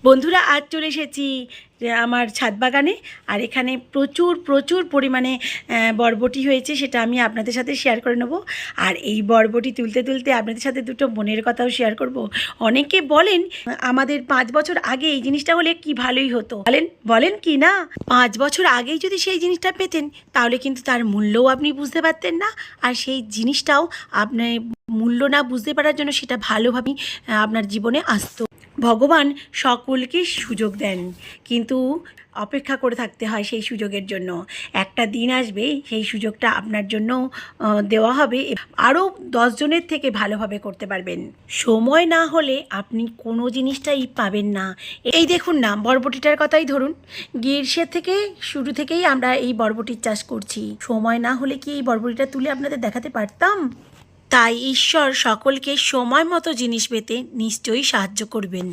বন্ধুরা আজ চলে এসেছি আমার ছাদ বাগানে। আর এখানে প্রচুর প্রচুর পরিমাণে বরবটি হয়েছে, সেটা আমি আপনাদের সাথে শেয়ার করে নেব। আর এই বরবটি তুলতে তুলতে আপনাদের সাথে দুটো মনের কথাও শেয়ার করব। অনেকে বলেন আমাদের 5 বছর আগে এই জিনিসটা হলে কি ভালোই হতো, বলেন কি না? 5 বছর আগেই যদি সেই জিনিসটা পেতেন তাহলে কিন্তু তার মূল্যও আপনি বুঝতে পারতেন না, আর সেই জিনিসটাও আপনার মূল্য না বুঝতে পারার জন্য সেটা ভালোভাবেই আপনার জীবনে আসতো। ভগবান সকলকে সুযোগ দেন, কিন্তু অপেক্ষা করে থাকতে হয় সেই সুযোগের জন্য। একটা দিন আসবে সেই সুযোগটা আপনার জন্য দেওয়া হবে, আরও 10 জনের থেকে ভালোভাবে করতে পারবেন। সময় না হলে আপনি কোনো জিনিসটাই পাবেন না। এই দেখুন না, বরবটিটার কথাই ধরুন, গ্রীষ্মের থেকে শুরু থেকেই আমরা এই বরবটির চাষ করছি। সময় না হলে কি এই বরবটিটা তুলে আপনাদের দেখাতে পারতাম? তাই ঈশ্বর সকলকে সময় মতো জিনিস পেতে নিশ্চয়ই সাহায্য করবেন।